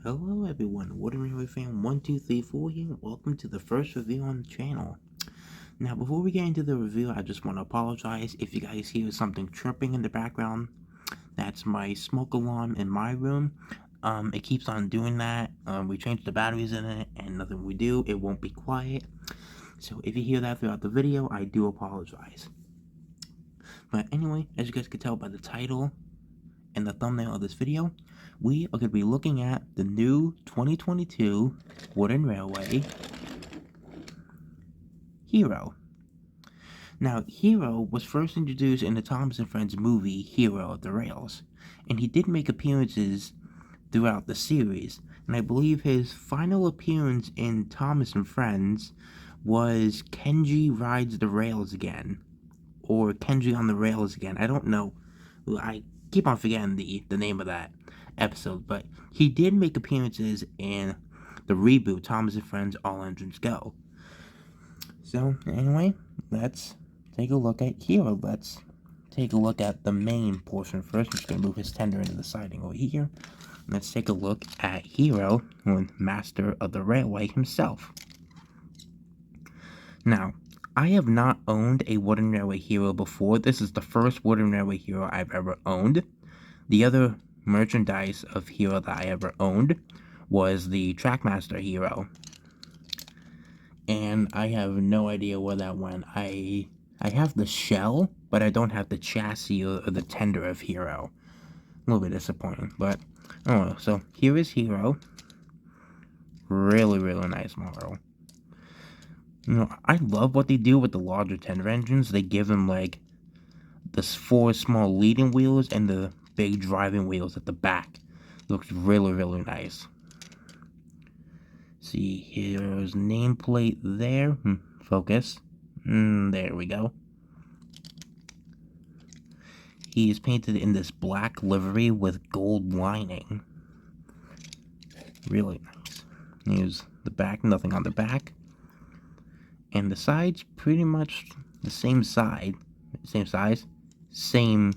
Hello everyone, Watermelon Fan 1234 here. Welcome to the first review on the channel. Now before we get into the review, I just want to apologize if you guys hear something chirping in the background. That's my smoke alarm in my room. It keeps on doing that. We changed the batteries in it and nothing we do, it won't be quiet. So if you hear that throughout the video, I do apologize. But anyway, as you guys can tell by the title and the thumbnail of this video, we are going to be looking at the new 2022 Wooden Railway Hiro. Now, Hiro was first introduced in the Thomas & Friends movie Hero of the Rails, and he did make appearances throughout the series, and I believe his final appearance in Thomas & Friends was Kenji Rides the Rails Again, or Kenji on the Rails Again. I don't know. I keep on forgetting the name of that episode, but he did make appearances in the reboot Thomas & Friends All Engines Go. So anyway, let's take a look at Hiro. Let's take a look at the main portion first. I'm just going to move his tender into the siding over here. Let's take a look at Hiro, master of the railway himself. Now, I have not owned a Wooden Railway Hero before. This is the first Wooden Railway Hero I've ever owned. The other merchandise of Hero that I ever owned was the Trackmaster Hero, and I have no idea where that went. I have the shell, but I don't have the chassis or the tender of Hero. A little bit disappointing, but oh, so here is Hero. Really nice model. You know, I love what they do with the larger tender engines. They give them like the 4 small leading wheels and the big driving wheels at the back. Looks really nice. See, here's nameplate there. Focus. There we go. He is painted in this black livery with gold lining. Really nice. Here's the back, nothing on the back. And the sides, pretty much the same size, same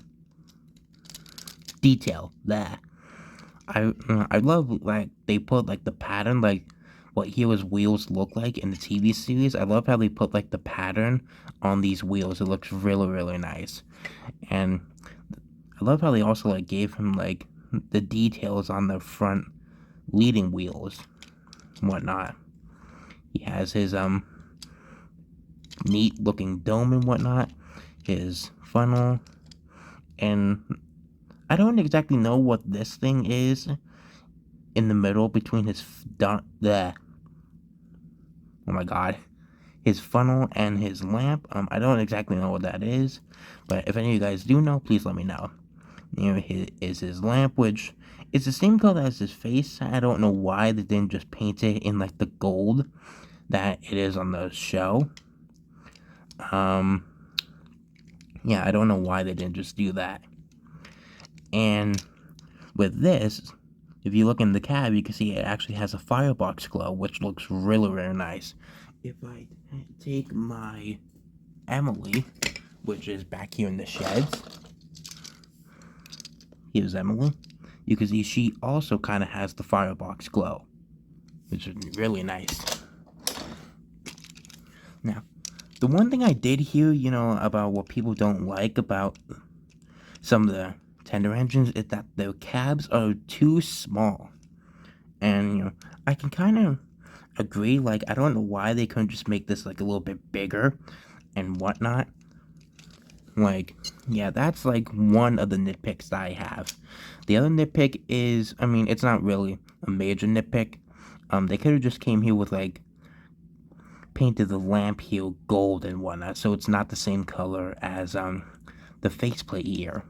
detail there. I love like they put like the pattern, like what Hero's wheels look like in the TV series. I love how they put like the pattern on these wheels. It looks really nice. And I love how they also like gave him like the details on the front leading wheels and whatnot. He has his neat looking dome and whatnot, his funnel, and I don't exactly know what this thing is in the middle between his his funnel and his lamp. I don't exactly know what that is, but if any of you guys do know, please let me know. Here is his lamp, which is the same color as his face. I don't know why they didn't just paint it in like the gold that it is on the show. Yeah, I don't know why they didn't just do that. And with this, if you look in the cab, you can see it actually has a firebox glow, which looks really nice. If I take my Emily, which is back here in the sheds, here's Emily, you can see she also kind of has the firebox glow, which is really nice. Now, the one thing I did hear, about what people don't like about some of the tender engines is that the cabs are too small. And, I can kind of agree. Like, I don't know why they couldn't just make this, like, a little bit bigger and whatnot. Like, yeah, that's, like, one of the nitpicks that I have. The other nitpick is, I mean, it's not really a major nitpick. They could have just came here with, like, painted the lamp heel gold and whatnot, so it's not the same color as the faceplate here.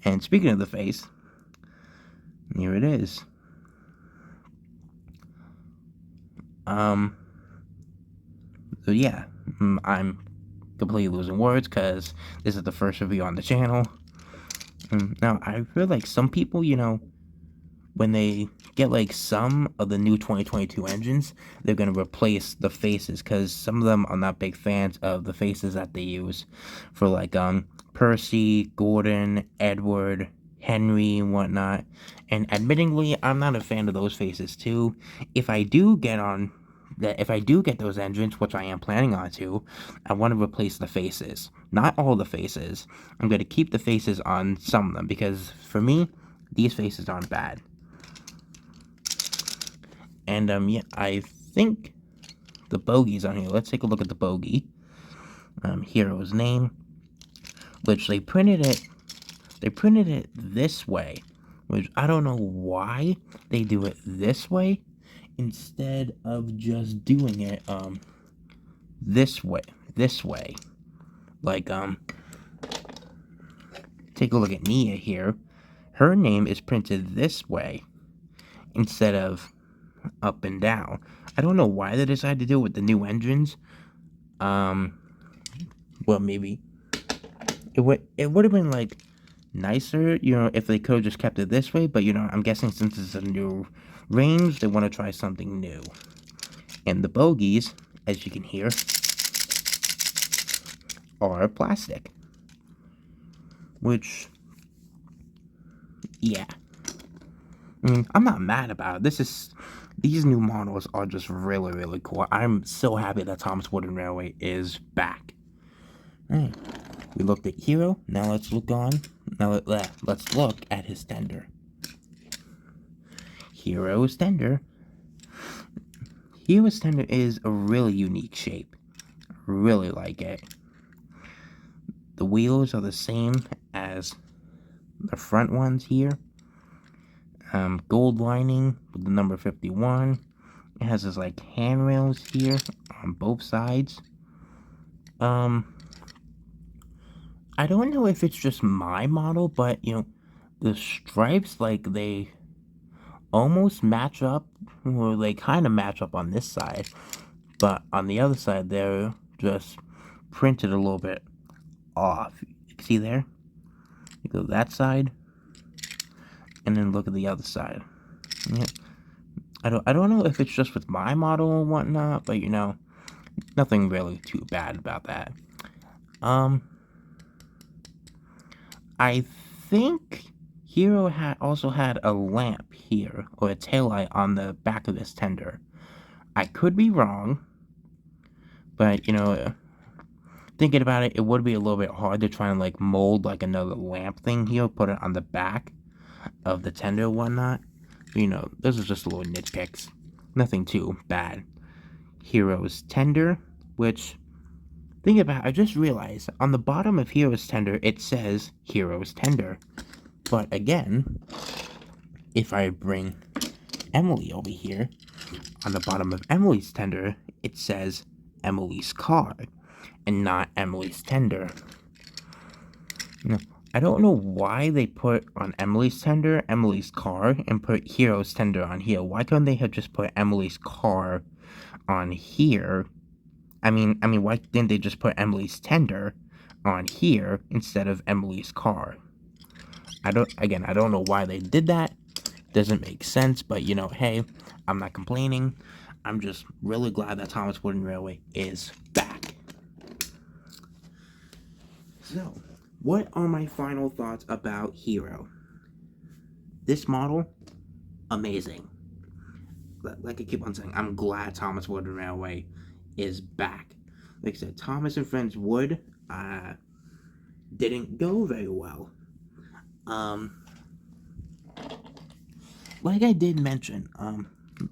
And speaking of the face, here it is. So yeah, I'm completely losing words because this is the first review on the channel. Now I feel like some people, when they get like some of the new 2022 engines, they're going to replace the faces because some of them are not big fans of the faces that they use for like Percy, Gordon, Edward, Henry and whatnot. And admittingly, I'm not a fan of those faces too. If I do get those engines, which I am planning on to, I want to replace the faces. Not all the faces. I'm going to keep the faces on some of them because for me, these faces aren't bad. And yeah, I think the bogey's on here. Let's take a look at the bogey. Hiro's name, which they printed it this way, which I don't know why they do it this way instead of just doing it this way. Like take a look at Nia here. Her name is printed this way instead of up and down. I don't know why they decided to do it with the new engines. Well, maybe it would have been like nicer, if they could have just kept it this way, but I'm guessing since it's a new range, they want to try something new. And the bogies, as you can hear, are plastic. Which, yeah. I mean, I'm not mad about it. These new models are just really, really cool. I'm so happy that Thomas Wooden Railway is back. Alright, we looked at Hiro. Now let's look at his tender. Hiro's tender. Hiro's tender is a really unique shape. Really like it. The wheels are the same as the front ones here. Gold lining with the number 51. It has this like handrails here on both sides. I don't know if it's just my model, but the stripes, like, they almost match up, or they kind of match up on this side, but on the other side they're just printed a little bit off. You can see there? You go that side, and then look at the other side. Yeah. I don't know if it's just with my model or whatnot, but nothing really too bad about that. I think Hiro also had a lamp here, or a taillight on the back of this tender. I could be wrong, but thinking about it, it would be a little bit hard to try and like mold like another lamp thing here, put it on the back of the tender and whatnot. Those are just little nitpicks. Nothing too bad. Hiro's tender, which, think about it, I just realized on the bottom of Hiro's tender it says Hiro's tender. But again, if I bring Emily over here, on the bottom of Emily's tender it says Emily's car and not Emily's tender. I don't know why they put on Emily's tender Emily's car and put Hiro's tender on here. Why couldn't they have just put Emily's car on here? I mean, why didn't they just put Emily's tender on here instead of Emily's car? I don't know why they did that. Doesn't make sense, but hey, I'm not complaining. I'm just really glad that Thomas Wooden Railway is back. So, what are my final thoughts about Hiro? This model, amazing. Like I keep on saying, I'm glad Thomas Wooden Railway is back. Like I said, Thomas and Friends Wood didn't go very well. Like I did mention,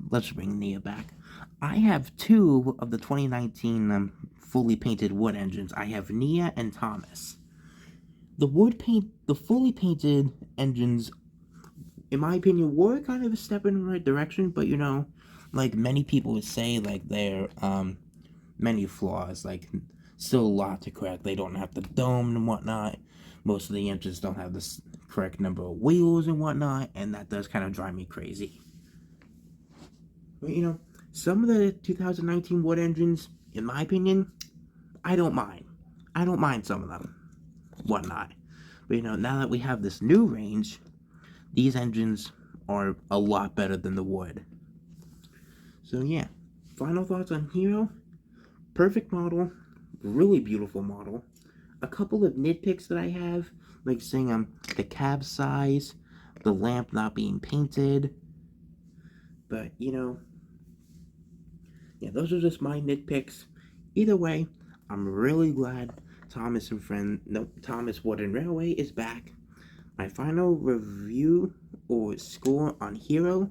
let's bring Nia back. I have two of the 2019 fully painted wood engines. I have Nia and Thomas. The fully painted engines, in my opinion, were kind of a step in the right direction, but like many people would say, like there many flaws, like still a lot to correct. They don't have the dome and whatnot. Most of the engines don't have the correct number of wheels and whatnot, and that does kind of drive me crazy. But some of the 2019 wood engines, in my opinion, I don't mind. I don't mind some of them, whatnot. But now that we have this new range, these engines are a lot better than the wood. So yeah, final thoughts on Hiro. Perfect model, really beautiful model. A couple of nitpicks that I have, like saying the cab size, the lamp not being painted. But yeah, those are just my nitpicks. Either way, I'm really glad Thomas Wooden Railway is back. My final review or score on Hiro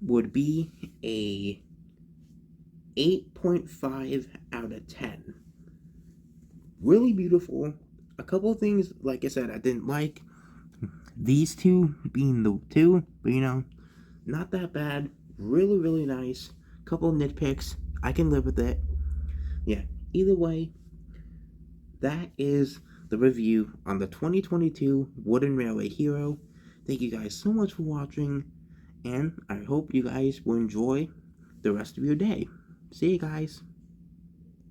would be a 8.5 out of 10. Really beautiful. A couple of things, like I said, I didn't like. These two being the two, but not that bad. Really, really nice. Couple of nitpicks. I can live with it. Yeah, either way, that is the review on the 2022 Wooden Railway Hiro. Thank you guys so much for watching, and I hope you guys will enjoy the rest of your day. See you guys.